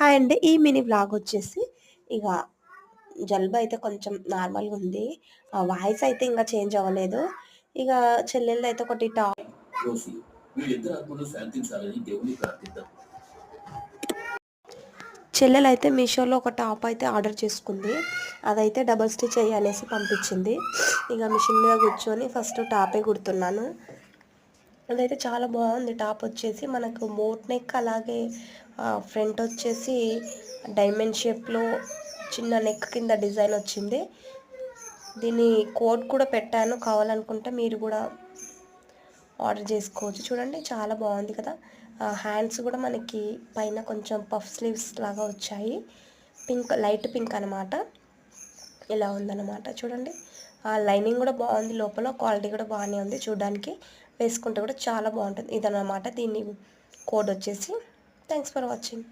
Hi అండి. ఈ mini vlog వచ్చేసి ఇగ జలుబయితే కొంచెం నార్మల్‌గా ఉంది. వాయిస్ అయితే ఇంగా చేంజ్ అవ్వలేదు. ఇగ చెల్లెలిదైతే ఒకటి రోజు వీళ్ళిద్దరి ఆత్మలు శాంతించాలని దేవుణ్ణి ప్రార్థిద్దాం. చెల్లెలైతే మీషోలో ఒక టాప్ అయితే ఆర్డర్ చేసుకుంది. అదైతే డబుల్ స్టిచ్ అనేసి పంపించింది. ఇగ మిషన్ మీద కూర్చొని ఫస్ట్ టాపే కుడుతున్నాను. అదైతే చాలా బాగుంది. టాప్ వచ్చేసి మనకు బోట్ నెక్, అలాగే ఫ్రంట్ వచ్చేసి డైమండ్ షేప్లో చిన్న నెక్ కింద డిజైన్ వచ్చింది. దీని కోడ్ కూడా పెట్టాను, కావాలనుకుంటే మీరు కూడా ఆర్డర్ చేసుకోవచ్చు. చూడండి చాలా బాగుంది కదా. హ్యాండ్స్ కూడా మనకి పైన కొంచెం పఫ్ స్లీవ్స్ లాగా వచ్చాయి. పింక్, లైట్ పింక్ అనమాట. ఇలా ఉందన్నమాట చూడండి. లైనింగ్ కూడా బాగుంది, లోపల క్వాలిటీ కూడా బాగానే ఉంది చూడడానికి. వేసుకుంటే కూడా చాలా బాగుంటుంది. ఇదన్నమాట దీని కోడ్ వచ్చేసి. Thanks for watching.